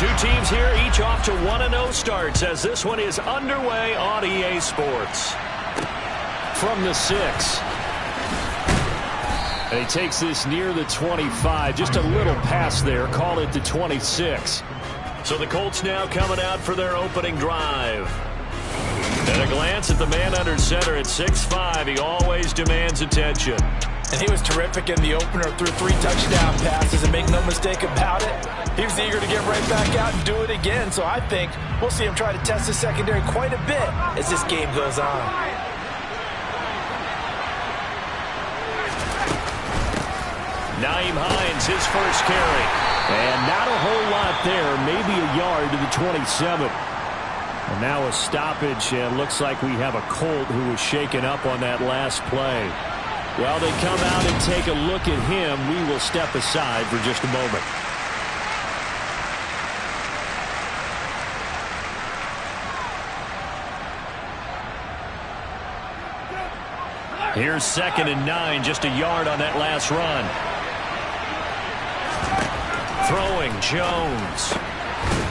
Two teams here, each off to 1-0 starts as this one is underway on EA Sports. From the 6. And he takes this near the 25. Just a little pass there. Call it the 26. So the Colts now coming out for their opening drive. And a glance at the man under center at 6'5". He always demands attention. And he was terrific in the opener, threw 3 touchdown passes, and make no mistake about it, he was eager to get right back out and do it again. So I think we'll see him try to test his secondary quite a bit as this game goes on. Nyheim Hines, his first carry. And not a whole lot there, maybe a yard to the 27. And now a stoppage, and looks like we have a Colt who was shaken up on that last play. While they come out and take a look at him, we will step aside for just a moment. Here's 2nd and 9, just a yard on that last run. Throwing, Jones.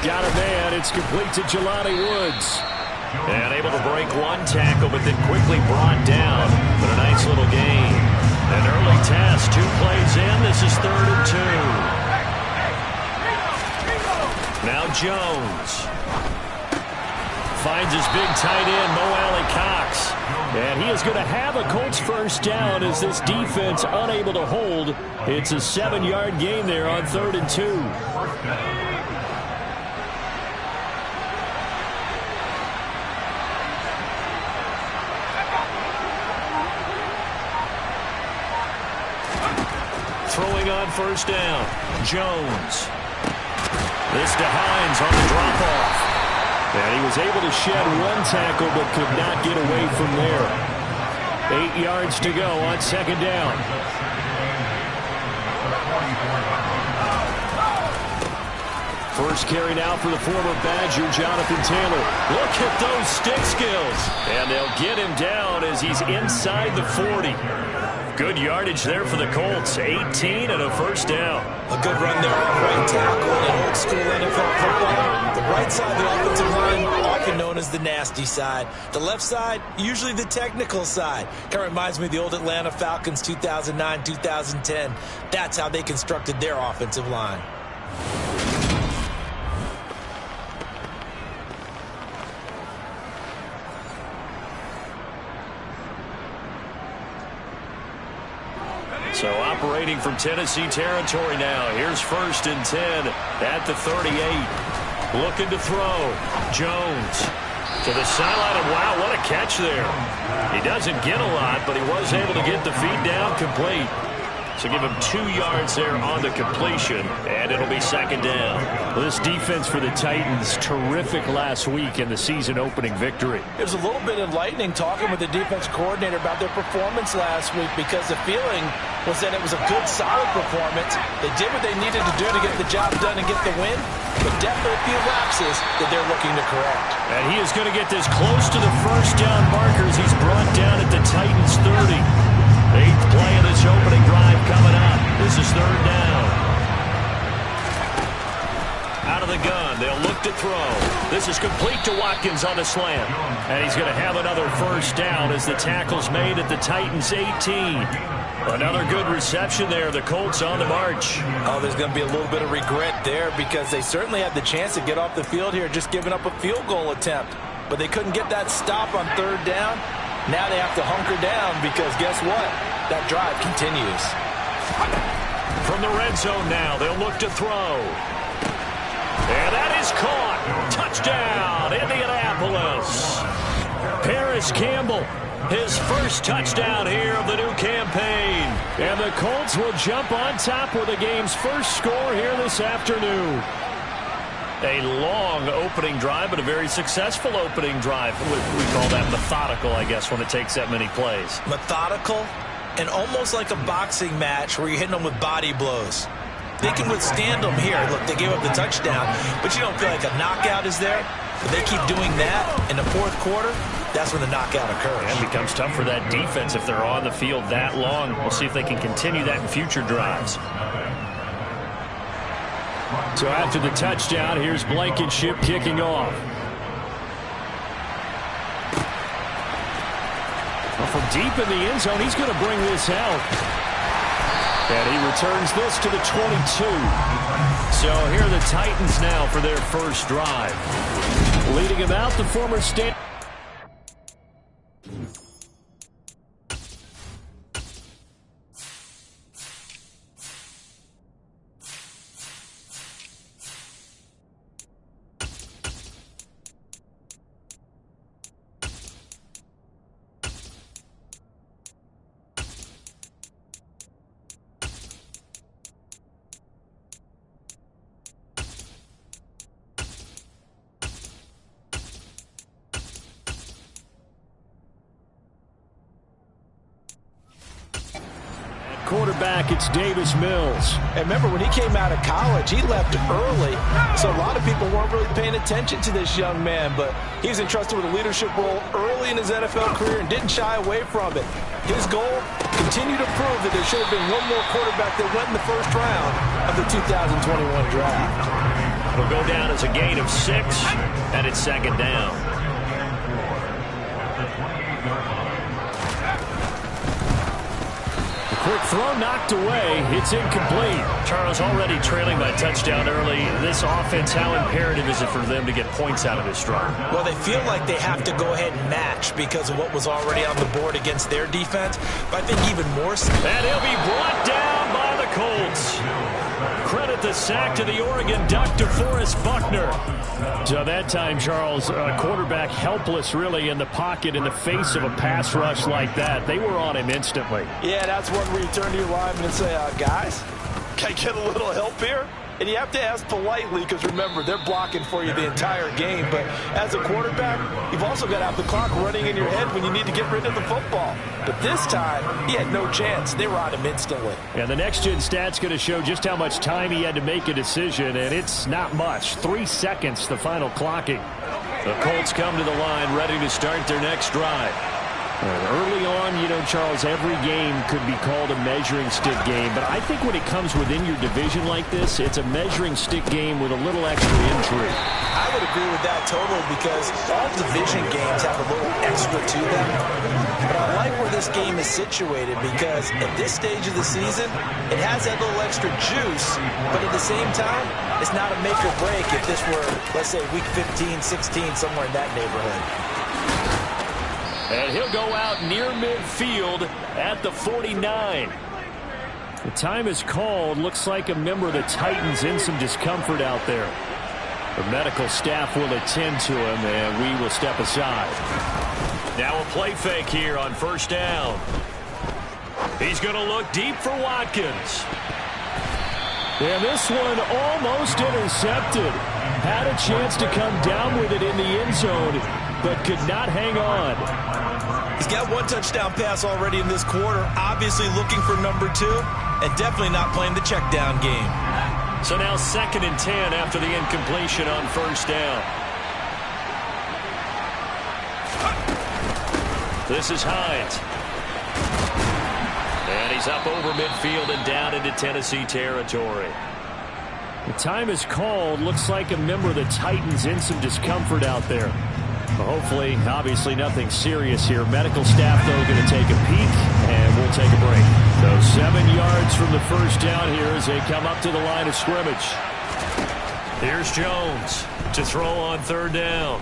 Got a man, it's complete to Jelani Woods. And able to break one tackle, but then quickly brought down. But a nice little gain. An early test, 2 plays in. This is 3rd and 2. Now Jones. Finds his big tight end, Mo Alley-Cox. And he is going to have a Colts first down as this defense unable to hold. It's a 7-yard gain there on 3rd and 2. Throwing on first down, Jones. This to Hines on the drop-off. And he was able to shed one tackle but could not get away from there. 8 yards to go on 2nd down. First carry now for the former Badger, Jonathan Taylor. Look at those stick skills. And they'll get him down as he's inside the 40. Good yardage there for the Colts. 18 and a first down. A good run there on right tackle in old school NFL football. The right side of the offensive line, often known as the nasty side. The left side, usually the technical side. Kind of reminds me of the old Atlanta Falcons 2009, 2010. That's how they constructed their offensive line. So operating from Tennessee territory now. Here's 1st and 10 at the 38. Looking to throw. Jones to the sideline. And wow, what a catch there. He doesn't get a lot, but he was able to get the feed down complete. So give him 2 yards there on the completion, and it'll be 2nd down. Well, this defense for the Titans, terrific last week in the season opening victory. It was a little bit enlightening talking with the defense coordinator about their performance last week because the feeling was that it was a good, solid performance. They did what they needed to do to get the job done and get the win, but definitely a few lapses that they're looking to correct. And he is going to get this close to the first down markers. He's brought down at the Titans 30. 8th play of this opening drive coming up. This is 3rd down. Out of the gun, they'll look to throw. This is complete to Watkins on the slant. And he's going to have another first down as the tackle's made at the Titans 18. Another good reception there. The Colts on the march. Oh, there's going to be a little bit of regret there because they certainly had the chance to get off the field here, just giving up a field goal attempt. But they couldn't get that stop on 3rd down. Now they have to hunker down because guess what? That drive continues. From the red zone now, they'll look to throw. And that is caught. Touchdown, Indianapolis. Paris Campbell, his first touchdown here of the new campaign. And the Colts will jump on top with the game's first score here this afternoon. A long opening drive, but a very successful opening drive. We call that methodical, I guess, when it takes that many plays. Methodical and almost like a boxing match where you're hitting them with body blows. They can withstand them here. Look, they gave up the touchdown, but you don't feel like a knockout is there. But they keep doing that in the 4th quarter, that's when the knockout occurs. And it becomes tough for that defense if they're on the field that long. We'll see if they can continue that in future drives. So after the touchdown, here's Blankenship kicking off. Well, from deep in the end zone, he's going to bring this out. And he returns this to the 22. So here are the Titans now for their first drive. Leading him out, the former state. Quarterback, it's Davis Mills. And remember, when he came out of college, he left early, so a lot of people weren't really paying attention to this young man, but he was entrusted with a leadership role early in his NFL career and didn't shy away from it. His goal, continue to prove that there should have been one more quarterback that went in the first round of the 2021 draft. It'll go down as a gain of 6, and it's second down. Quick throw knocked away. It's incomplete. Charles, already trailing by touchdown early. This offense, how imperative is it for them to get points out of this drive? Well, they feel like they have to go ahead and match because of what was already on the board against their defense. But I think even more so. And he'll be brought down by the Colts. Credit the sack to the Oregon Duck, DeForest Buckner. So that time, Charles, quarterback helpless really in the pocket in the face of a pass rush like that. They were on him instantly. Yeah, that's one where you turn to your lineman and say, guys, can I get a little help here? And you have to ask politely because, remember, they're blocking for you the entire game. But as a quarterback, you've also got to have the clock running in your head when you need to get rid of the football. But this time, he had no chance. They were on him instantly. And the next-gen stat's going to show just how much time he had to make a decision, and it's not much. 3 seconds, the final clocking. The Colts come to the line, ready to start their next drive. Early on, you know, Charles, every game could be called a measuring stick game. But I think when it comes within your division like this, it's a measuring stick game with a little extra intrigue. I would agree with that totally because all division games have a little extra to them. But I like where this game is situated because at this stage of the season, it has that little extra juice. But at the same time, it's not a make or break if this were, let's say, week 15, 16, somewhere in that neighborhood. And he'll go out near midfield at the 49. The time is called. Looks like a member of the Titans in some discomfort out there. The medical staff will attend to him, and we will step aside. Now a play fake here on first down. He's going to look deep for Watkins. And this one almost intercepted. Had a chance to come down with it in the end zone, but could not hang on. He's got one touchdown pass already in this quarter, obviously looking for number 2, and definitely not playing the check down game. So now 2nd and 10 after the incompletion on first down. This is Hines. And he's up over midfield and down into Tennessee territory. The time is called. Looks like a member of the Titans in some discomfort out there. Hopefully, obviously nothing serious here. Medical staff, though, going to take a peek, and we'll take a break. So 7 yards from the first down here as they come up to the line of scrimmage. Here's Jones to throw on third down.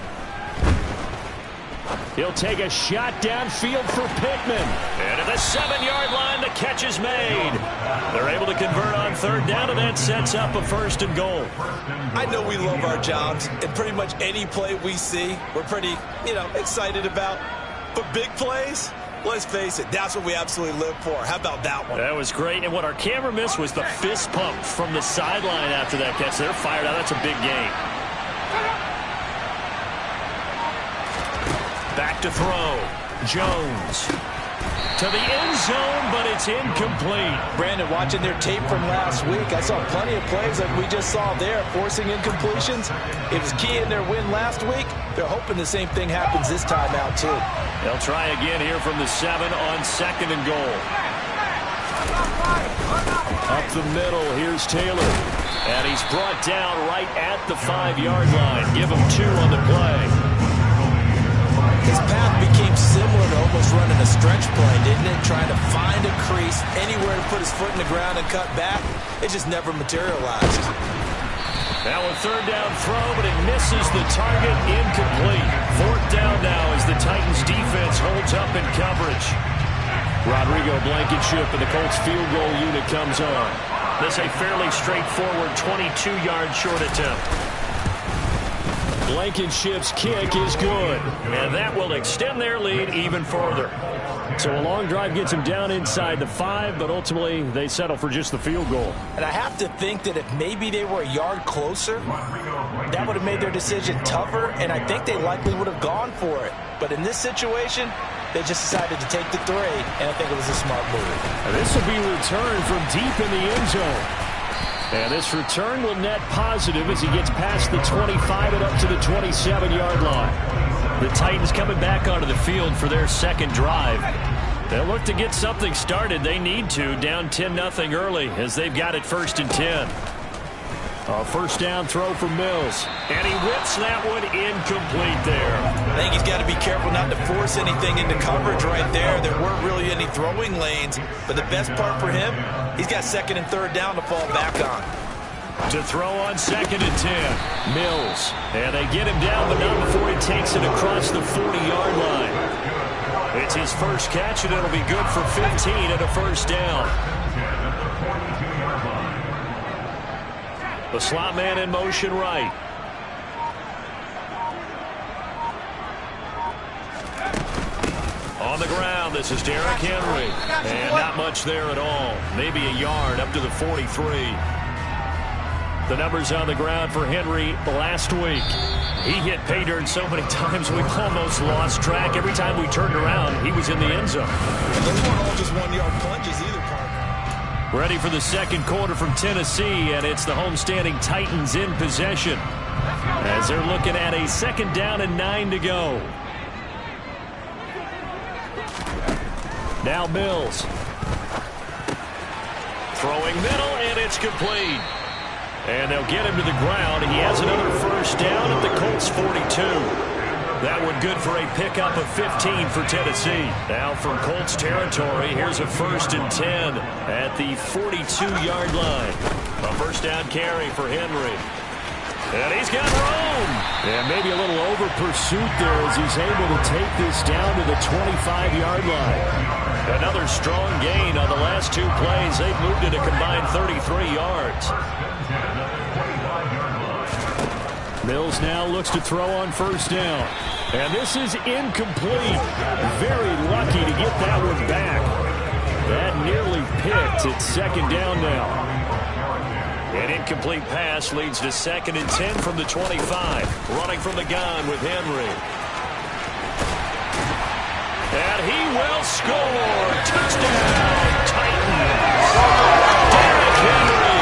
He'll take a shot downfield for Pittman. And at the 7-yard line, the catch is made. They're able to convert on third down, and that sets up a 1st and goal. I know we love our jobs, and pretty much any play we see, we're pretty, excited about. But big plays, let's face it, that's what we absolutely live for. How about that one? That was great, and what our camera missed was the fist pump from the sideline after that catch. They're fired out. That's a big game. Back to throw. Jones to the end zone, but it's incomplete. Brandon, watching their tape from last week, I saw plenty of plays like we just saw there, forcing incompletions. It was key in their win last week. They're hoping the same thing happens this time out, too. They'll try again here from the 7 on 2nd and goal. Up the middle, here's Taylor. And he's brought down right at the 5-yard line. Give him 2 on the play. His path became similar to almost running a stretch play, didn't it? Trying to find a crease, anywhere to put his foot in the ground and cut back. It just never materialized. Now a 3rd down throw, but it misses the target, incomplete. 4th down now as the Titans defense holds up in coverage. Rodrigo Blankenship and the Colts field goal unit comes on. This a fairly straightforward 22-yard short attempt. Blankenship's kick is good, and that will extend their lead even further. So a long drive gets them down inside the 5, but ultimately they settle for just the field goal. And I have to think that if maybe they were a yard closer, that would have made their decision tougher, and I think they likely would have gone for it. But in this situation, they just decided to take the 3, and I think it was a smart move. And this will be returned from deep in the end zone. And this return will net positive as he gets past the 25 and up to the 27-yard line. The Titans coming back onto the field for their 2nd drive. They'll look to get something started. They need to, down 10-0 early as they've got it 1st and 10. A 1st down throw for Mills. And he whips that one incomplete there. I think he's got to be careful not to force anything into coverage right there. There weren't really any throwing lanes. But the best part for him, he's got 2nd and 3rd down to fall back on. To throw on 2nd and 10. Mills. And they get him down, but not before he takes it across the 40-yard line. It's his first catch, and it'll be good for 15 and a 1st down. The slot man in motion right. On the ground, this is Derrick Henry. And not much there at all. Maybe a yard up to the 43. The numbers on the ground for Henry last week. He hit pay dirt so many times we almost lost track. Every time we turned around, he was in the end zone. And those weren't all just 1-yard plunges either, partner. Ready for the 2nd quarter from Tennessee, and it's the homestanding Titans in possession as they're looking at a 2nd down and 9 to go. Now Mills. Throwing middle, and it's complete. And they'll get him to the ground. He has another 1st down at the Colts 42. That one good for a pickup of 15 for Tennessee. Now from Colts territory, here's a 1st and 10 at the 42-yard line. A 1st down carry for Henry. And he's got room. And maybe a little over pursuit there as he's able to take this down to the 25-yard line. Another strong gain on the last 2 plays. They've moved it a combined 33 yards. Mills now looks to throw on 1st down. And this is incomplete. Very lucky to get that one back. That nearly picked. It's 2nd down now. An incomplete pass leads to 2nd and 10 from the 25. Running from the gun with Henry. And he will score. Touchdown, Titans. Derrick Henry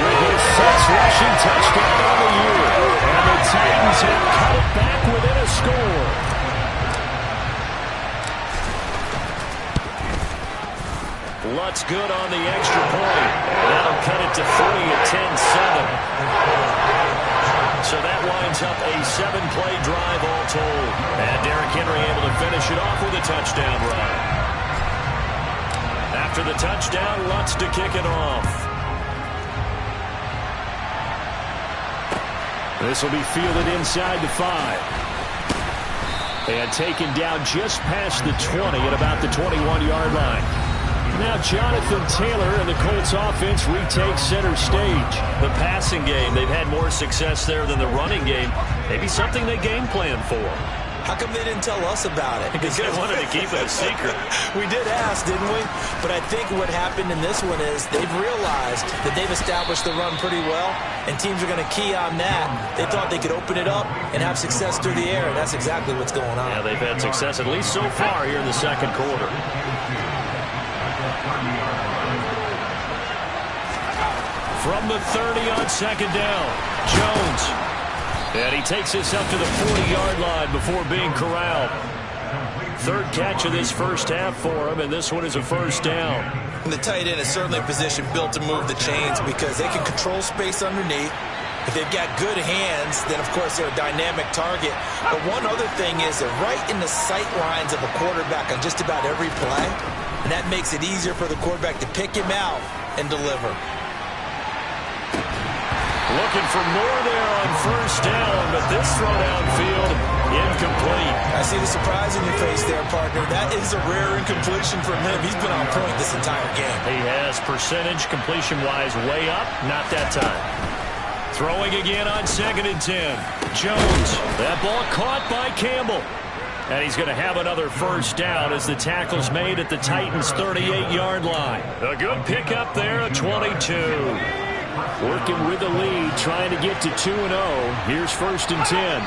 with his 6th rushing touchdown on the year. And the Titans have cut it back within a score. Lutz good on the extra point. That'll cut it to 40 at 10-7. So that winds up a 7-play drive all told. And Derrick Henry able to finish it off with a touchdown run. After the touchdown, Lutz to kick it off. This will be fielded inside the 5. And taken down just past the 20 at about the 21-yard line. Now Jonathan Taylor and the Colts offense retakes center stage. The passing game, they've had more success there than the running game. Maybe something they game plan for. How come they didn't tell us about it? Because they wanted to keep it a secret. We did ask, didn't we? But I think what happened in this one is they've realized that they've established the run pretty well, and teams are going to key on that. They thought they could open it up and have success through the air, and that's exactly what's going on. Yeah, they've had success, at least so far here in the 2nd quarter. From the 30 on 2nd down, Jones. And he takes this up to the 40-yard line before being corralled. 3rd catch of this 1st half for him, and this one is a 1st down. And the tight end is certainly a position built to move the chains because they can control space underneath. If they've got good hands, then, of course, they're a dynamic target. But one other thing is they're right in the sight lines of a quarterback on just about every play, and that makes it easier for the quarterback to pick him out and deliver. Looking for more there on first down, but this throw downfield, incomplete. I see the surprise in your face there, partner. That is a rare incompletion from him. He's been on point this entire game. He has percentage completion-wise way up, not that time. Throwing again on 2nd and 10. Jones, that ball caught by Campbell. And he's going to have another first down as the tackle's made at the Titans' 38-yard line. A good pickup there at 22. Working with the lead, trying to get to 2-0. Here's 1st and 10.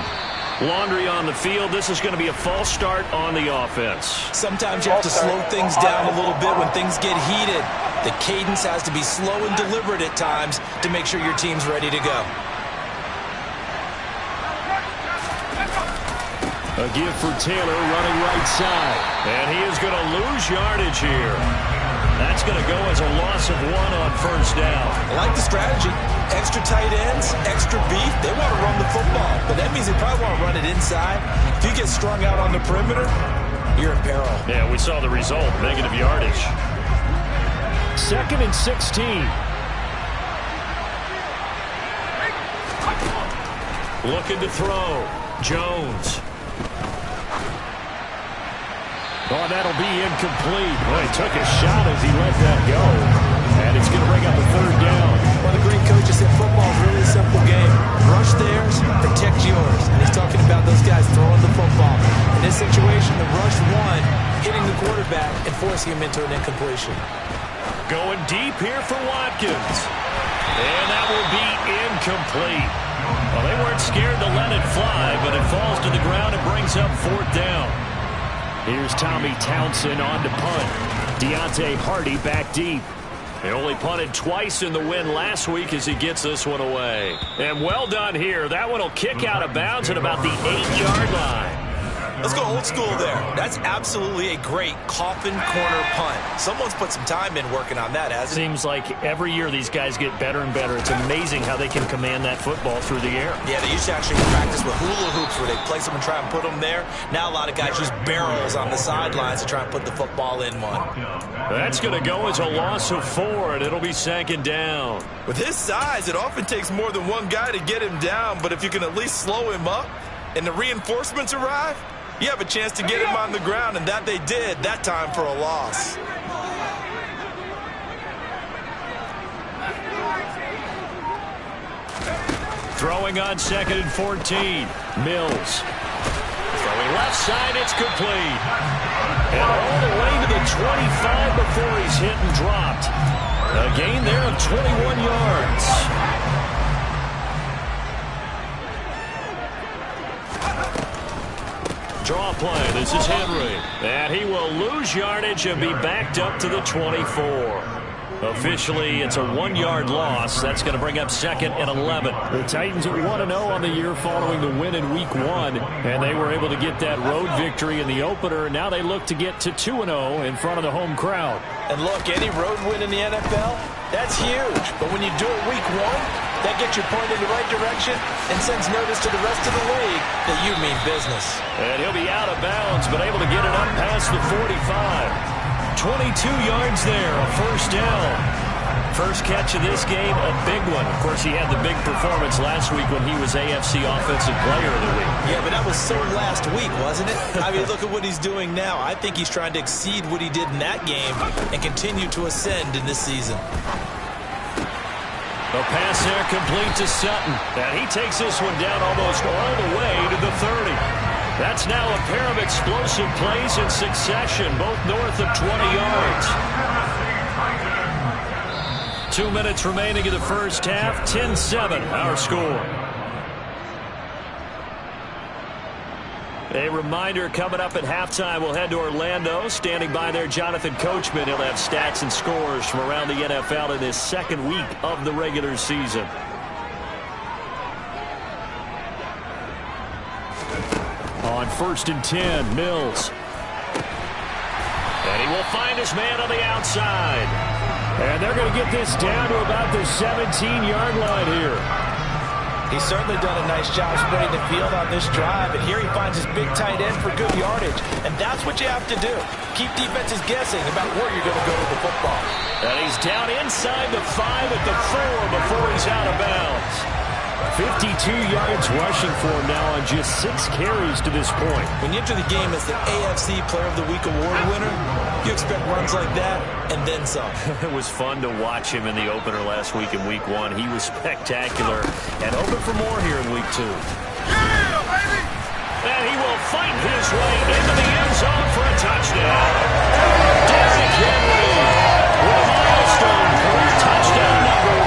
Laundry on the field. This is going to be a false start on the offense. Sometimes you have to slow things down a little bit when things get heated. The cadence has to be slow and deliberate at times to make sure your team's ready to go. A give for Taylor running right side. And he is going to lose yardage here. That's going to go as a loss of 1 on first down. I like the strategy. Extra tight ends, extra beef. They want to run the football, but that means they probably want to run it inside. If you get strung out on the perimeter, you're in peril. Yeah, we saw the result, negative yardage. 2nd and 16. Looking to throw. Jones. Oh, that'll be incomplete. Boy, he took a shot as he let that go. And it's going to bring up a 3rd down. One of the great coaches said football is really a simple game. Rush theirs, protect yours. And he's talking about those guys throwing the football. In this situation, the rush one, hitting the quarterback and forcing him into an incompletion. Going deep here for Watkins. And that will be incomplete. Well, they weren't scared to let it fly, but it falls to the ground and brings up 4th down. Here's Tommy Townsend on to punt. Deontay Hardy back deep. They only punted twice in the win last week as he gets this one away. And well done here. That one will kick out of bounds at about the 8-yard line. Let's go old school there. That's absolutely a great coffin corner punt. Someone's put some time in working on that, hasn't it? Seems like every year these guys get better and better. It's amazing how they can command that football through the air. Yeah, they used to actually practice with hula hoops where they place them and try and put them there. Now a lot of guys use barrels on the sidelines to try and put the football in one. That's going to go as a loss of 4, and it'll be 2nd down. With his size, it often takes more than one guy to get him down, but if you can at least slow him up and the reinforcements arrive, you have a chance to get him on the ground, and that they did, that time for a loss. Throwing on 2nd and 14. Mills. Throwing left side, it's complete. And all the way to the 25 before he's hit and dropped. A gain there of 21 yards. Draw play. This is Henry. And he will lose yardage and be backed up to the 24. Officially, it's a 1-yard loss. That's going to bring up 2nd and 11. The Titans are 1-0 on the year following the win in Week 1. And they were able to get that road victory in the opener. Now they look to get to 2-0 in front of the home crowd. And look, any road win in the NFL, that's huge. But when you do it Week 1, that gets you pointed in the right direction and sends notice to the rest of the league that you mean business. And he'll be out of bounds, but able to get it up past the 45. 22 yards there, a first down. First catch of this game, a big one. Of course, he had the big performance last week when he was AFC Offensive Player of the Week. Yeah, but that was so last week, wasn't it? I mean, look at what he's doing now. I think he's trying to exceed what he did in that game and continue to ascend in this season. The pass there complete to Sutton. And he takes this one down almost all the way to the 30. That's now a pair of explosive plays in succession, both north of 20 yards. 2 minutes remaining in the first half. 10-7, our score. A reminder, coming up at halftime, we'll head to Orlando. Standing by there, Jonathan Coachman. He'll have stats and scores from around the NFL in this second week of the regular season. On 1st and 10, Mills. And he will find his man on the outside. And they're going to get this down to about the 17-yard line here. He's certainly done a nice job spreading the field on this drive, and here he finds his big tight end for good yardage. And that's what you have to do. Keep defenses guessing about where you're going to go with the football. And he's down inside the 5 at the 4 before he's out of bounds. 52 yards rushing for him now on just 6 carries to this point. When you enter the game as the AFC Player of the Week award winner, you expect runs like that and then some. It was fun to watch him in the opener last week in Week 1. He was spectacular and open for more here in Week 2. Yeah, baby! And he will fight his way into the end zone for a touchdown. Derrick Henry with a milestone career touchdown number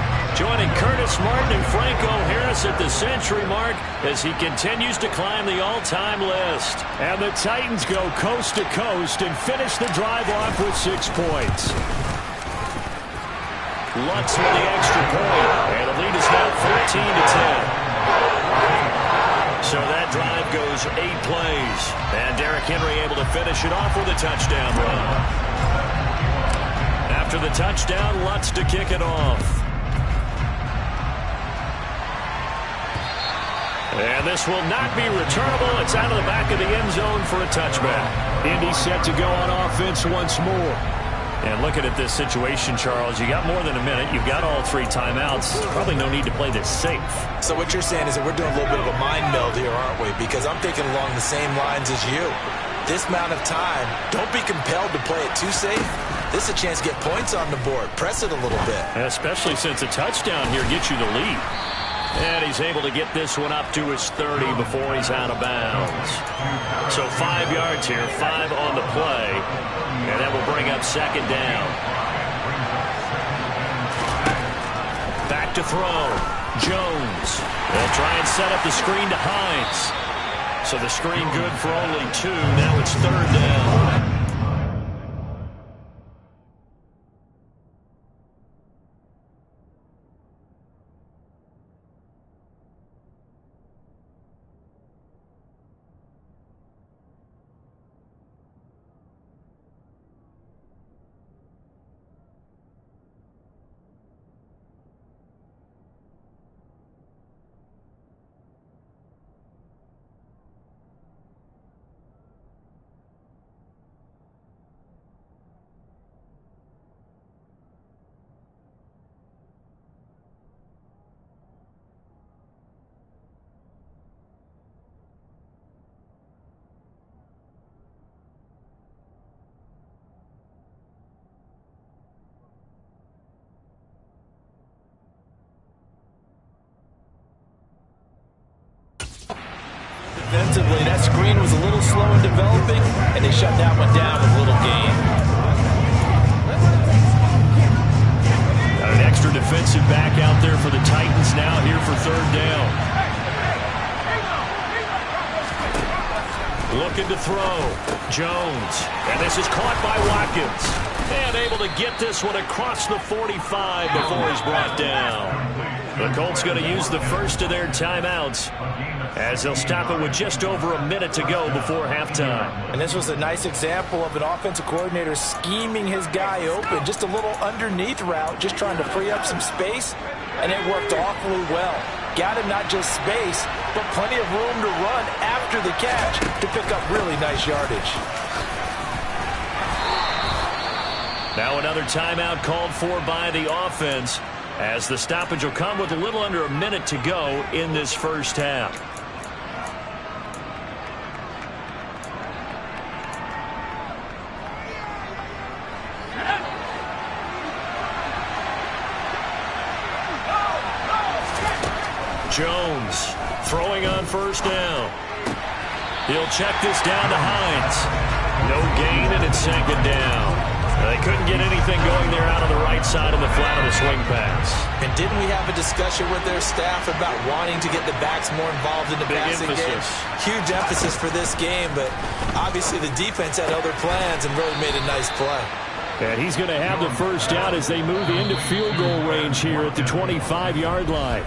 100. Joining Curtis Martin and Franco Harris at the century mark as he continues to climb the all-time list. And the Titans go coast to coast and finish the drive off with 6 points. Lutz with the extra point, and the lead is now 14-10. So that drive goes 8 plays, and Derrick Henry able to finish it off with a touchdown run. After the touchdown, Lutz to kick it off. And this will not be returnable. It's out of the back of the end zone for a touchback. Indy set to go on offense once more. And looking at this situation, Charles, you got more than a minute. You've got all 3 timeouts. Probably no need to play this safe. So what you're saying is that we're doing a little bit of a mind meld here, aren't we? Because I'm thinking along the same lines as you. This amount of time, don't be compelled to play it too safe. This is a chance to get points on the board. Press it a little bit. Especially since a touchdown here gets you the lead. And he's able to get this one up to his 30 before he's out of bounds. So 5 yards here, 5 on the play. And that will bring up second down. Back to throw. Jones. They'll try and set up the screen to Hines. So the screen good for only 2. Now it's third down. Defensively, that screen was a little slow in developing, and they shut that one down with little gain. Got an extra defensive back out there for the Titans now here for third down. Looking to throw. Jones. And this is caught by Watkins. And able to get this one across the 45 before he's brought down. The Colts going to use the first of their timeouts as they'll stop it with just over a minute to go before halftime. And this was a nice example of an offensive coordinator scheming his guy open. Just a little underneath route, just trying to free up some space, and it worked awfully well. Got him not just space, but plenty of room to run after the catch to pick up really nice yardage. Now another timeout called for by the offense as the stoppage will come with a little under a minute to go in this first half. Jones throwing on first down. He'll check this down to Hines. No gain, and it's second down. They couldn't get anything going there out on the right side of the flat of the swing pass. And didn't we have a discussion with their staff about wanting to get the backs more involved in the passing game? Huge emphasis for this game, but obviously the defense had other plans and really made a nice play. And he's going to have the first down as they move into field goal range here at the 25-yard line.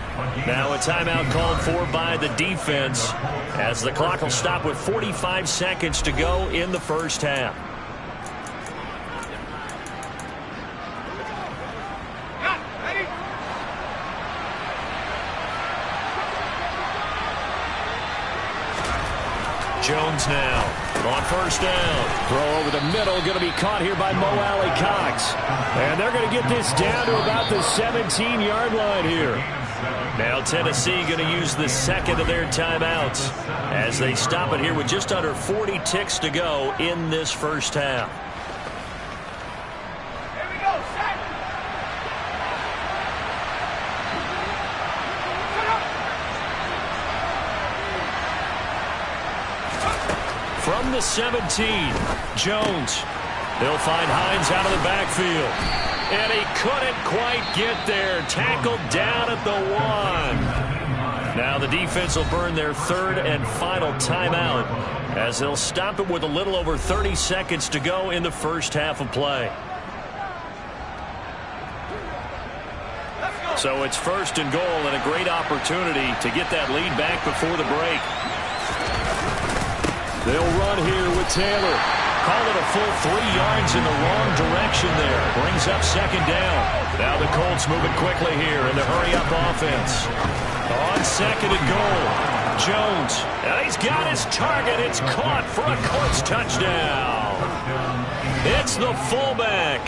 Now a timeout called for by the defense as the clock will stop with 45 seconds to go in the first half. Jones now on first down. Throw over the middle, going to be caught here by Mo Alley-Cox. And they're going to get this down to about the 17-yard line here. Now Tennessee going to use the second of their timeouts as they stop it here with just under 40 ticks to go in this first half. From the 17, Jones. They'll find Hines out of the backfield. And he couldn't quite get there. Tackled down at the 1. Now the defense will burn their third and final timeout as they'll stop it with a little over 30 seconds to go in the first half of play. So it's first and goal and a great opportunity to get that lead back before the break. They'll run here with Taylor. Call it a full 3 yards in the wrong direction there. Brings up second down. Now the Colts moving quickly here in the hurry-up offense. On second and goal, Jones. And he's got his target. It's caught for a Colts touchdown. It's the fullback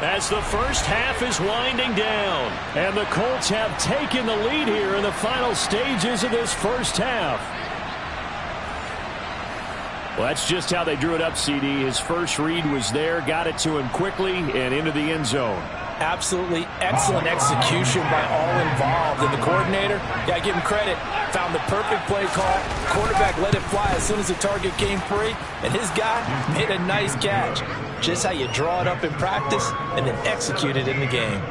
as the first half is winding down. And the Colts have taken the lead here in the final stages of this first half. Well, that's just how they drew it up, CD. His first read was there, got it to him quickly, and into the end zone. Absolutely excellent execution by all involved. And the coordinator, got to give him credit, found the perfect play call. Quarterback let it fly as soon as the target came free, and his guy made a nice catch. Just how you draw it up in practice and then execute it in the game.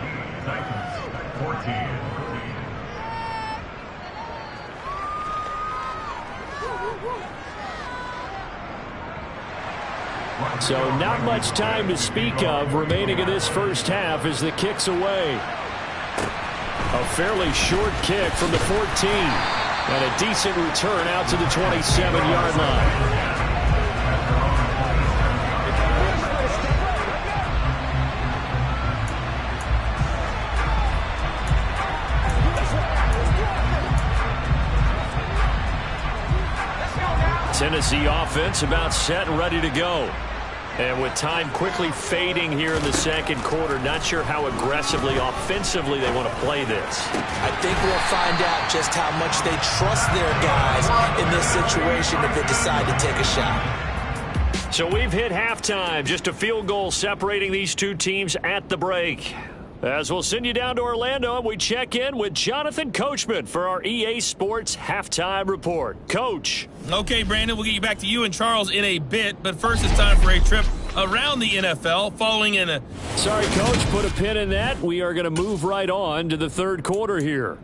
14. So not much time to speak of remaining in this first half as the kick's away. A fairly short kick from the 14. And a decent return out to the 27-yard line. Tennessee offense about set and ready to go. And with time quickly fading here in the second quarter, not sure how aggressively, offensively they want to play this. I think we'll find out just how much they trust their guys in this situation if they decide to take a shot. So we've hit halftime. Just a field goal separating these two teams at the break. As we'll send you down to Orlando, we check in with Jonathan Coachman for our EA Sports Halftime Report. Coach. Okay, Brandon, we'll get you back to you and Charles in a bit, but first it's time for a trip around the NFL following in a... Sorry, Coach, put a pin in that. We are going to move right on to the third quarter here.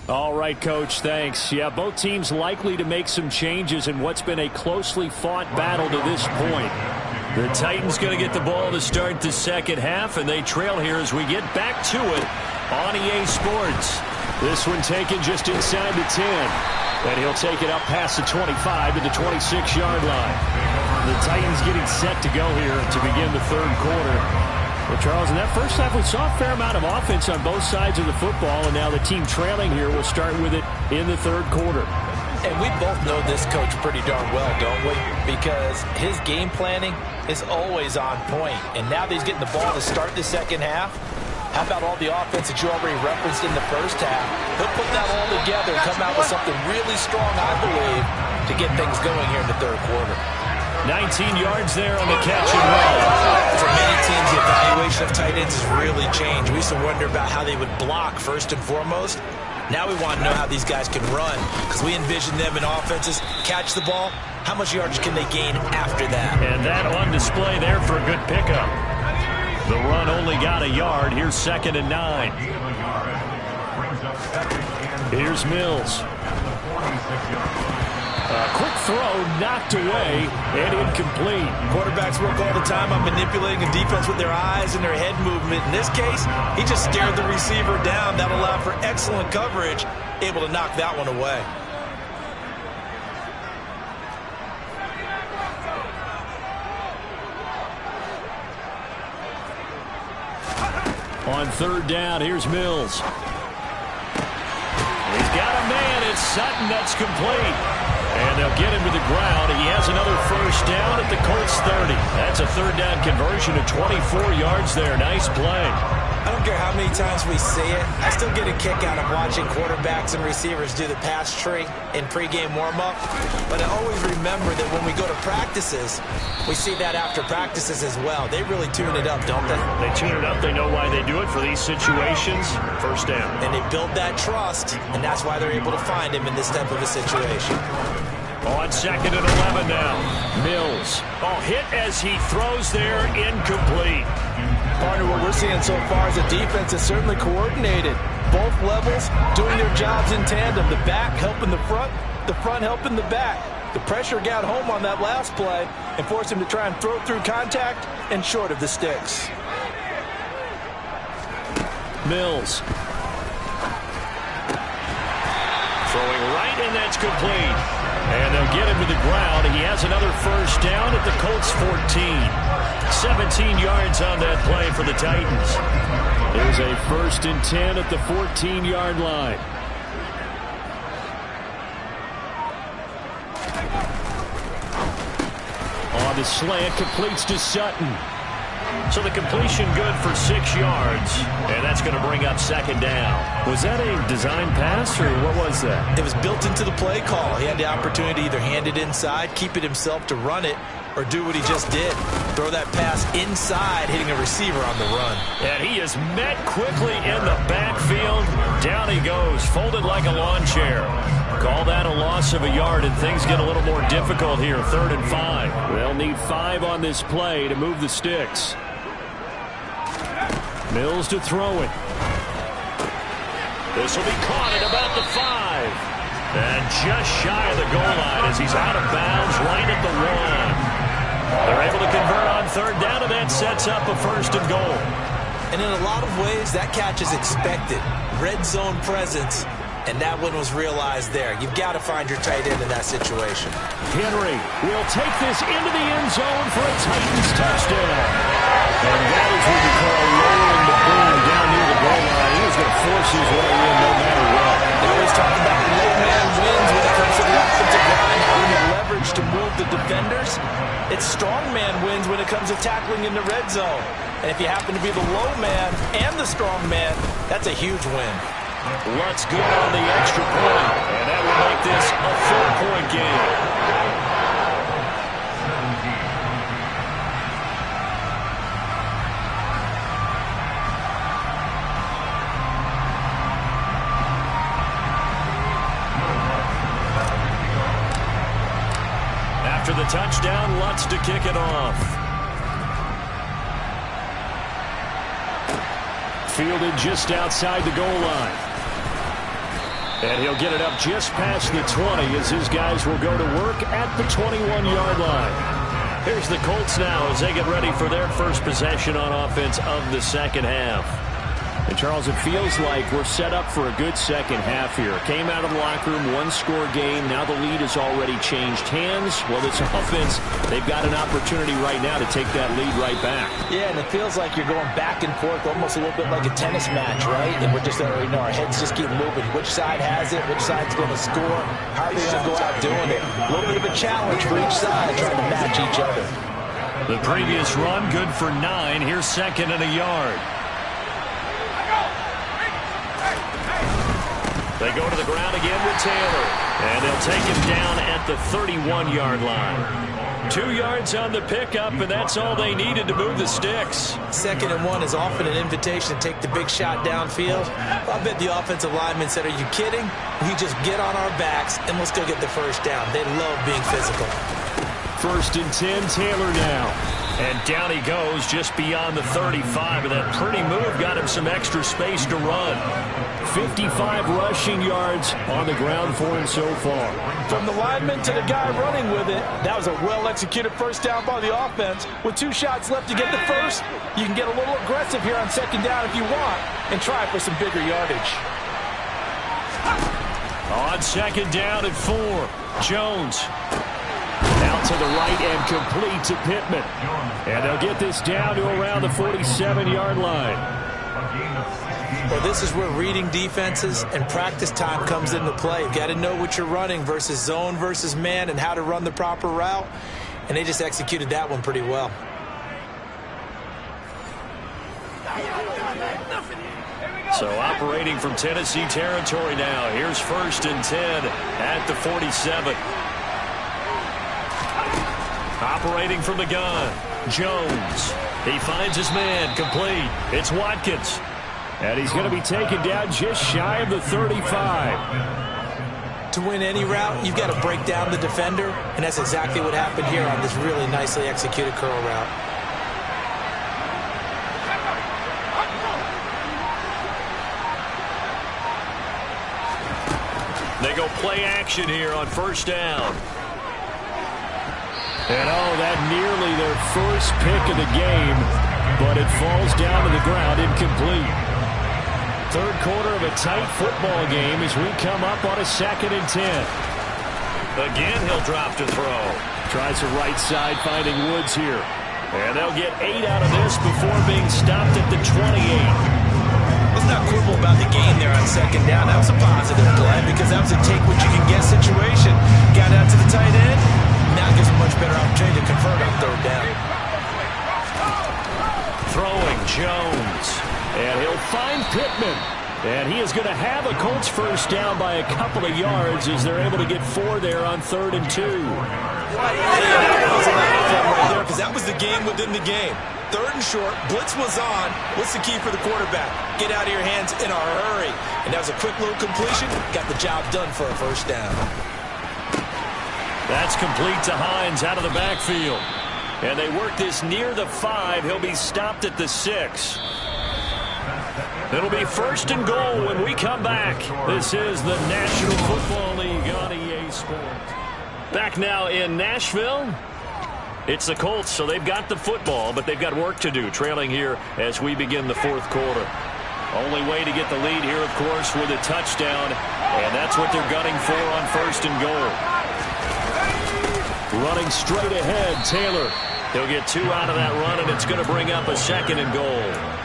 All right, Coach, thanks. Yeah, both teams likely to make some changes in what's been a closely fought battle to this point. The Titans going to get the ball to start the second half, and they trail here as we get back to it on EA Sports. This one taken just inside the 10, and he'll take it up past the 25 to the 26-yard line. The Titans getting set to go here to begin the third quarter. Well, Charles, in that first half, we saw a fair amount of offense on both sides of the football, and now the team trailing here will start with it in the third quarter. And we both know this coach pretty darn well, don't we? Because his game planning is always on point. And now that he's getting the ball to start the second half, how about all the offense that you already referenced in the first half? He'll put that all together and come out with something really strong, I believe, to get things going here in the third quarter. 19 yards there on the catch and run. For many teams, the evaluation of tight ends has really changed. We used to wonder about how they would block first and foremost. Now we want to know how these guys can run, because we envision them in offenses catch the ball. How much yardage can they gain after that? And that on display there for a good pickup. The run only got a yard. Here's 2nd and 9. Here's Mills. A quick throw knocked away and incomplete. Quarterbacks work all the time on manipulating a defense with their eyes and their head movement. In this case, he just stared the receiver down. That allowed for excellent coverage, able to knock that one away. On third down, here's Mills. He's got a man. It's Sutton. That's complete. And they'll get him to the ground. He has another first down at the Colts 30. That's a third down conversion of 24 yards there. Nice play. I don't care how many times we see it. I still get a kick out of watching quarterbacks and receivers do the pass tree in pregame warm-up. But I always remember that when we go to practices, we see that after practices as well. They really tune it up, don't they? They tune it up. They know why they do it for these situations. First down. And they build that trust, and that's why they're able to find him in this type of a situation. On second and 11 now. Mills. Oh, hit as he throws there. Incomplete. Partner, what we're seeing so far is the defense is certainly coordinated. Both levels doing their jobs in tandem. The back helping the front helping the back. The pressure got home on that last play and forced him to try and throw through contact and short of the sticks. Mills. Throwing right, and that's complete. And they'll get him to the ground. He has another first down at the Colts 14. 17 yards on that play for the Titans. There's a 1st and 10 at the 14-yard line. On the slant, completes to Sutton. So the completion good for 6 yards, and that's going to bring up second down. Was that a design pass, or what was that? It was built into the play call. He had the opportunity to either hand it inside, keep it himself to run it, or do what he just did. Throw that pass inside, hitting a receiver on the run. And he is met quickly in the backfield. Down he goes, folded like a lawn chair. Call that a loss of a yard, and things get a little more difficult here. 3rd and 5. They'll need 5 on this play to move the sticks. Mills to throw it. This will be caught at about the 5. And just shy of the goal line as he's out of bounds right at the 1. They're able to convert on third down, and that sets up a 1st and goal. And in a lot of ways, that catch is expected. Red zone presence, and that one was realized there. You've got to find your tight end in that situation. Henry will take this into the end zone for a Titans touchdown. And that is what we call rolling the boom down near the goal line. He was going to force his way in no matter what. They always talk about low man wins when it comes to the offensive line, having the leverage to move the defenders. It's strong man wins when it comes to tackling in the red zone. And if you happen to be the low man and the strong man, that's a huge win. Let's go on the extra point, and that will make this a 4-point game. After the touchdown, Lutz to kick it off. Fielded just outside the goal line. And he'll get it up just past the 20 as his guys will go to work at the 21-yard line. Here's the Colts now as they get ready for their first possession on offense of the second half. And, Charles, it feels like we're set up for a good second half here. Came out of the locker room, one-score game. Now the lead has already changed hands. Well, this offense, they've got an opportunity right now to take that lead right back. Yeah, and it feels like you're going back and forth, almost a little bit like a tennis match, right? And we're just, our heads just keep moving. Which side has it? Which side's going to score? How are they going to go out doing it? A little bit of a challenge for each side, trying to match each other. The previous run, good for 9. Here's 2nd and a yard. They go to the ground again with Taylor. And they'll take him down at the 31-yard line. 2 yards on the pickup, and that's all they needed to move the sticks. 2nd and 1 is often an invitation to take the big shot downfield. I bet the offensive lineman said, are you kidding? We just get on our backs, and let's go get the first down. They love being physical. 1st and 10, Taylor now. And down he goes just beyond the 35. And that pretty move got him some extra space to run. 55 rushing yards on the ground for him so far. From the lineman to the guy running with it, that was a well-executed first down by the offense. With 2 shots left to get the first, you can get a little aggressive here on 2nd down if you want and try for some bigger yardage. On 2nd down at 4, Jones. Out to the right and complete to Pittman. And they'll get this down to around the 47-yard line. Well, this is where reading defenses and practice time comes into play. You've got to know what you're running versus zone versus man and how to run the proper route. And they just executed that one pretty well. So operating from Tennessee territory now. Here's 1st and 10 at the 47. Operating from the gun, Jones. He finds his man, complete. It's Watkins. And he's going to be taken down just shy of the 35. To win any route, you've got to break down the defender, and that's exactly what happened here on this really nicely executed curl route. They go play action here on 1st down. And that nearly their first pick of the game, but it falls down to the ground incomplete. 3rd quarter of a tight football game as we come up on a 2nd and 10. Again, he'll drop to throw. Tries the right side, finding Woods here. And they'll get 8 out of this before being stopped at the 28. Let's not quibble about the gain there on 2nd down. That was a positive play because that was a take-what-you-can-get situation. Got out to the tight end. Now gives a much better opportunity to convert on 3rd down. Throwing Jones. And he'll find Pittman. And he is going to have a Colts 1st down by a couple of yards as they're able to get 4 there on 3rd and 2. Because that was the game within the game. 3rd and short, blitz was on. What's the key for the quarterback? Get out of your hands in a hurry. And that was a quick little completion. Got the job done for a 1st down. That's complete to Hines out of the backfield. And they work this near the 5. He'll be stopped at the 6. It'll be 1st and goal when we come back. This is the National Football League on EA Sports. Back now in Nashville. It's the Colts, so they've got the football, but they've got work to do, trailing here as we begin the 4th quarter. Only way to get the lead here, of course, with a touchdown, and that's what they're gunning for on 1st and goal. Running straight ahead, Taylor. He'll get 2 out of that run, and it's going to bring up a 2nd and goal.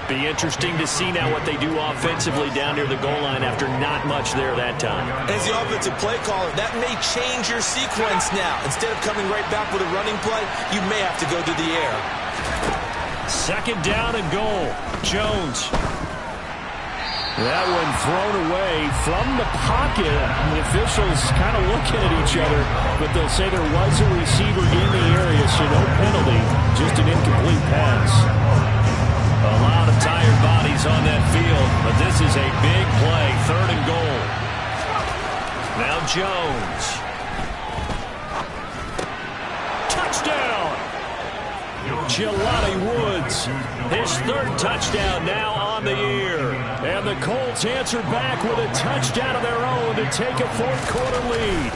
Be interesting to see now what they do offensively down near the goal line after not much there that time. As the offensive play caller, that may change your sequence now. Instead of coming right back with a running play, you may have to go to the air. 2nd down and goal. Jones. That one thrown away from the pocket. The officials kind of looking at each other, but they'll say there was a receiver in the area, so no penalty, just an incomplete pass. A lot of tired bodies on that field, but this is a big play, 3rd and goal. Now Jones. Touchdown! Jelani Woods, his 3rd touchdown now on the year. And the Colts answer back with a touchdown of their own to take a 4th quarter lead.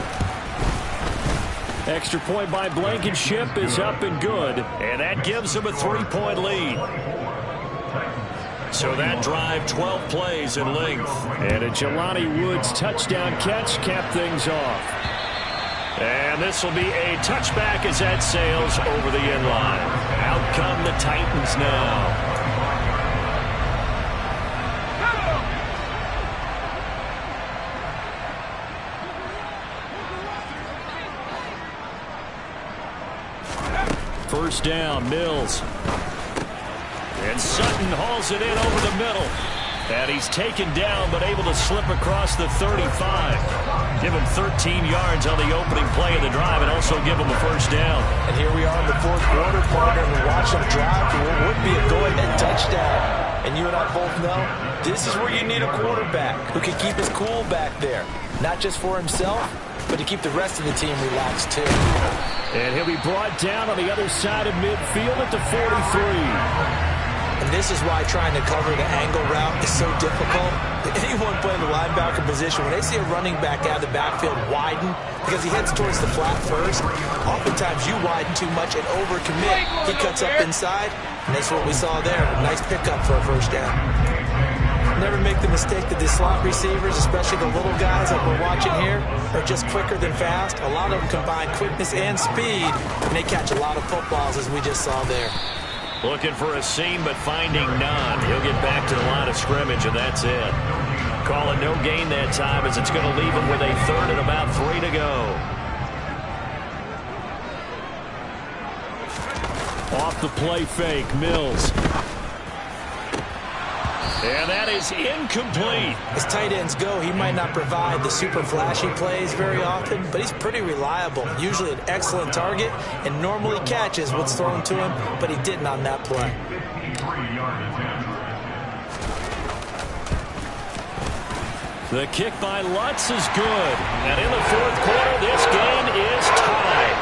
Extra point by Blankenship is up and good. And that gives them a 3-point lead. So that drive, 12 plays in length. And a Jelani Woods touchdown catch capped things off. And this will be a touchback as that sails over the end line. Out come the Titans now. First down, Mills. And Sutton hauls it in over the middle. And he's taken down but able to slip across the 35. Give him 13 yards on the opening play of the drive and also give him a 1st down. And here we are in the 4th quarter, partner, and we watch them drive to what would be a go-ahead touchdown. And you and I both know this is where you need a quarterback who can keep his cool back there. Not just for himself, but to keep the rest of the team relaxed too. And he'll be brought down on the other side of midfield at the 43. And this is why trying to cover the angle route is so difficult. Anyone playing the linebacker position, when they see a running back out of the backfield widen, because he heads towards the flat first, oftentimes you widen too much and overcommit. He cuts up inside, and that's what we saw there. A nice pickup for a 1st down. Never make the mistake that the slot receivers, especially the little guys like we're watching here, are just quicker than fast. A lot of them combine quickness and speed, and they catch a lot of footballs as we just saw there. Looking for a seam, but finding none. He'll get back to the line of scrimmage, and that's it. Calling no gain that time as it's going to leave him with a third and about 3 to go. Off the play fake, Mills. And that is incomplete. As tight ends go, he might not provide the super flashy plays very often, but he's pretty reliable. Usually an excellent target and normally catches what's thrown to him, but he didn't on that play. The kick by Lutz is good. And in the fourth quarter, this game is tied.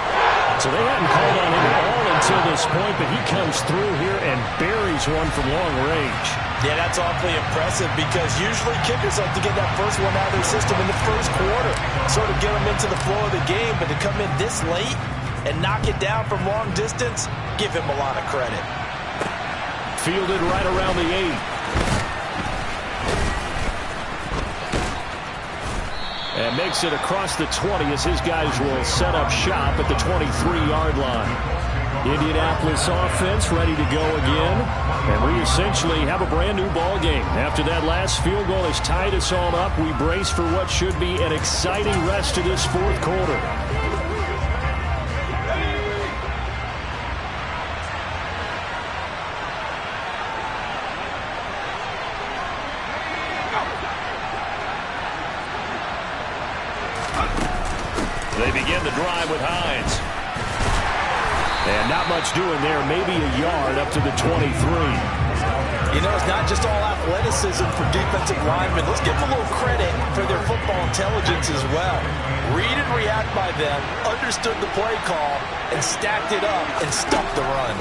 So they hadn't called on him at all until this point, but he comes through here and buries one from long range. Yeah, that's awfully impressive because usually kickers like to get that first one out of their system in the first quarter, sort of get them into the flow of the game, but to come in this late and knock it down from long distance, give him a lot of credit. Fielded right around the 8. And makes it across the 20 as his guys will set up shop at the 23-yard line. Indianapolis offense ready to go again. And we essentially have a brand new ball game. After that last field goal has tied us all up, we brace for what should be an exciting rest of this fourth quarter. They begin the drive with Hines. And not much doing there, maybe a yard up to the 23. You know, it's not just all athleticism for defensive linemen. Let's give them a little credit for their football intelligence as well. Read and react by them, understood the play call, and stacked it up and stuffed the run.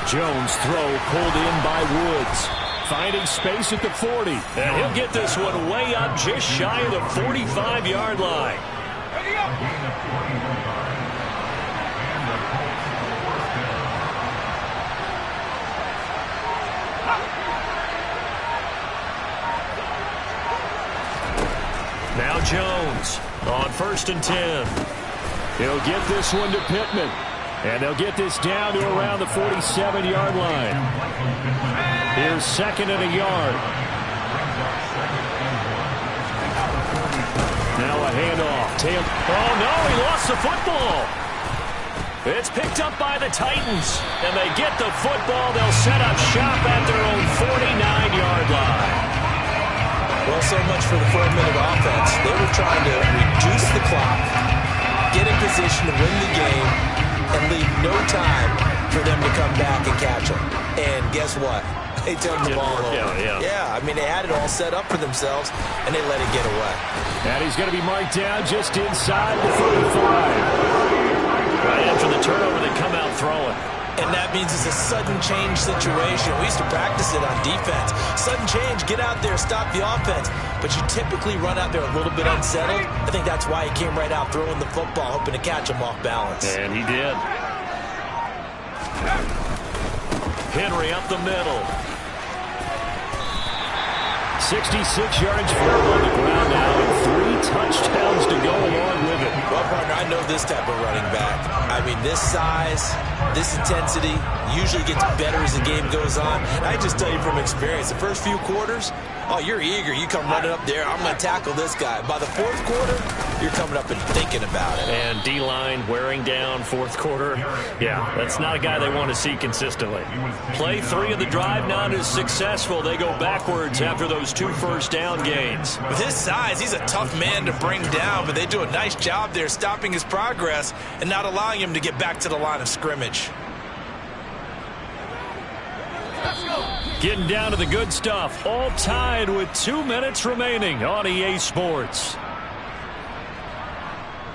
Jones throw pulled in by Woods. Finding space at the 40. And he'll get this one way up just shy of the 45-yard line. Now Jones on 1st and 10. He'll get this one to Pittman. And they'll get this down to around the 47-yard line. Here's 2nd and a yard. Now a handoff. Oh, no, he lost the football. It's picked up by the Titans. And they get the football. They'll set up shop at their own 49-yard line. Well, so much for the 4-minute offense. They were trying to reduce the clock, get in position to win the game, and leave no time for them to come back and catch them. And guess what? They turned the ball over. Yeah, I mean, they had it all set up for themselves, and they let it get away. And he's going to be marked down just inside the 35. Right after the turnover, they come out throwing. And that means it's a sudden change situation. We used to practice it on defense. Sudden change, get out there, stop the offense. But you typically run out there a little bit unsettled. I think that's why he came right out throwing the football, hoping to catch him off balance. And he did. Henry up the middle. 66 yards for him on the ground now, and 3 touchdowns to go along with it. Well, partner, I know this type of running back. I mean, this size, this intensity usually gets better as the game goes on. And I just tell you from experience, the first few quarters, oh, you're eager. You come running up there, I'm going to tackle this guy. By the fourth quarter, you're coming up and thinking about it. And D-line wearing down fourth quarter. Yeah, that's not a guy they want to see consistently. Play 3 of the drive not as successful. They go backwards after those 2 first-down gains. With his size, he's a tough man to bring down, but they do a nice job there stopping his progress and not allowing him to get back to the line of scrimmage. Getting down to the good stuff. All tied with 2 minutes remaining on EA Sports.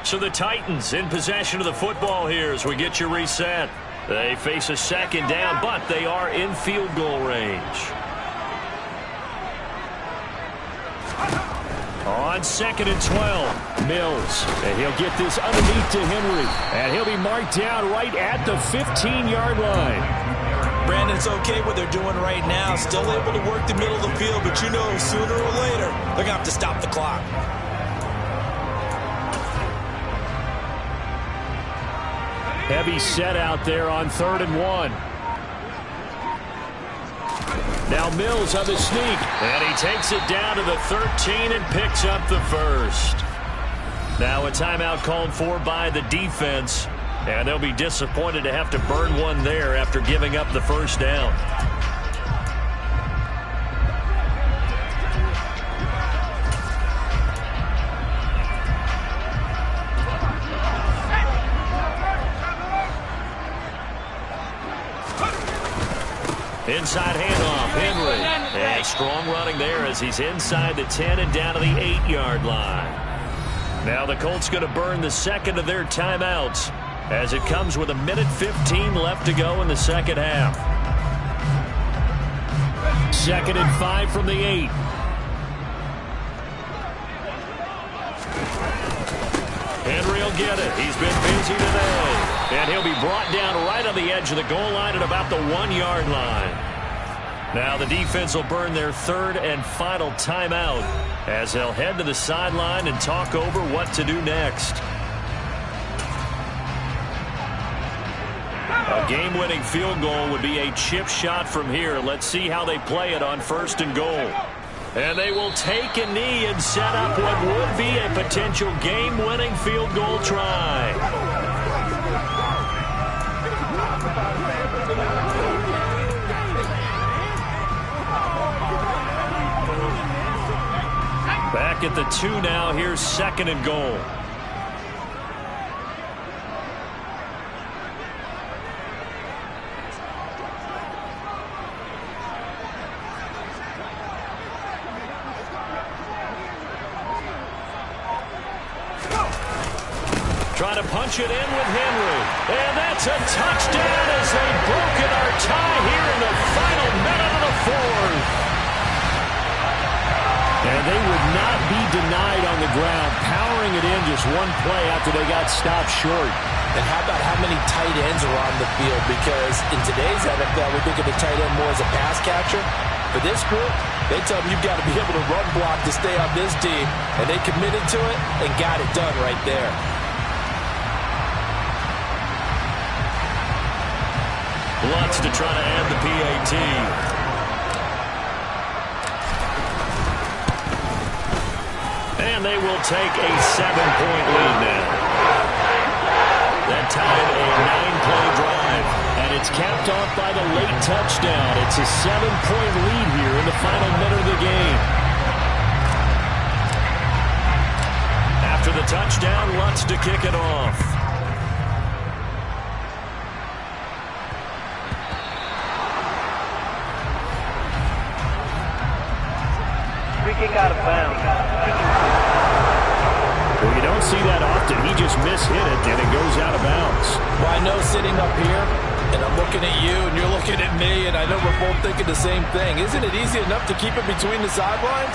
So the Titans in possession of the football here as we get you reset. They face a 2nd down, but they are in field goal range. On 2nd and 12, Mills, and he'll get this underneath to Henry, and he'll be marked down right at the 15-yard line. Brandon, it's okay what they're doing right now. Still able to work the middle of the field, but you know sooner or later they're going to have to stop the clock. Heavy set out there on 3rd and 1. Now Mills on the sneak. And he takes it down to the 13 and picks up the first. Now a timeout called for by the defense. And they'll be disappointed to have to burn one there after giving up the first down. Inside handoff, Henry. And strong running there as he's inside the 10 and down to the 8-yard line. Now the Colts going to burn the second of their timeouts as it comes with 1:15 left to go in the second half. 2nd and 5 from the 8. Henry will get it. He's been busy today. And he'll be brought down right on the edge of the goal line at about the 1-yard line. Now the defense will burn their 3rd and final timeout as they'll head to the sideline and talk over what to do next. A game-winning field goal would be a chip shot from here. Let's see how they play it on 1st and goal. And they will take a knee and set up what would be a potential game-winning field goal try. Back at the 2 now. Here's 2nd and goal. Trying to punch it in with Henry. And that's a touchdown as they've broken our tie here in the final minute of the 4th. And they would not be denied on the ground, powering it in just one play after they got stopped short. And how about how many tight ends are on the field? Because in today's NFL, we think of the tight end more as a pass catcher. For this group, they tell them you've got to be able to run block to stay on this team. And they committed to it and got it done right there. Lutz to try to add the PAT. And they will take a 7-point lead now. That time a 9-play drive. And it's capped off by the late touchdown. It's a 7-point lead here in the final minute of the game. After the touchdown, Lutz to kick it off. Kick out of bounds. Well, you don't see that often. He just mishit it, and it goes out of bounds. Well, I know sitting up here, and I'm looking at you, and you're looking at me, and I know we're both thinking the same thing. Isn't it easy enough to keep it between the sidelines?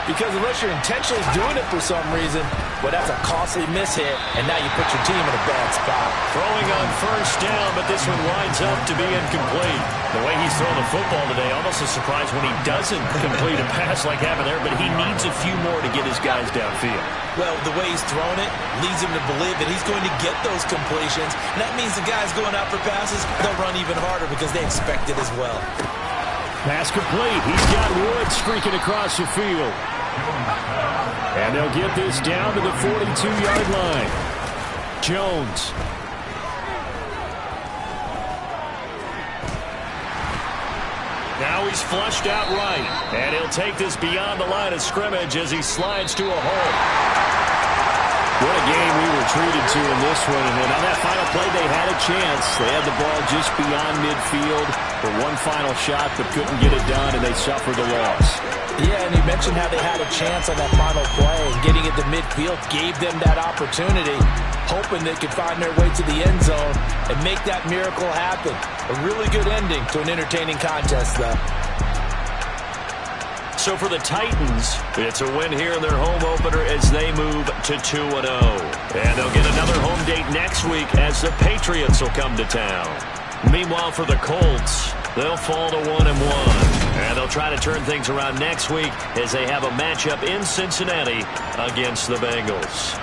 Because unless you're intentionally doing it for some reason, well, that's a costly mishit, and now you put your team in a bad spot. Throwing on 1st down, but this one winds up to be incomplete. The way he's throwing the football today, almost a surprise when he doesn't complete a pass like happened there, but he needs a few more to get his guys downfield. Well, the way he's thrown it leads him to believe that he's going to get those completions. And that means the guys going out for passes, they'll run even harder because they expect it as well. Pass complete. He's got Woods streaking across the field. And they'll get this down to the 42-yard line. Jones. Now he's flushed out right. And he'll take this beyond the line of scrimmage as he slides to a hole. What a game we were treated to in this one. And on that final play, they had a chance. They had the ball just beyond midfield for one final shot, but couldn't get it done, and they suffered the loss. Yeah, and you mentioned how they had a chance on that final play, and getting it to midfield gave them that opportunity, hoping they could find their way to the end zone and make that miracle happen. A really good ending to an entertaining contest, though. So for the Titans, it's a win here in their home opener as they move to 2-0. And they'll get another home date next week as the Patriots will come to town. Meanwhile, for the Colts, they'll fall to 1-1. And they'll try to turn things around next week as they have a matchup in Cincinnati against the Bengals.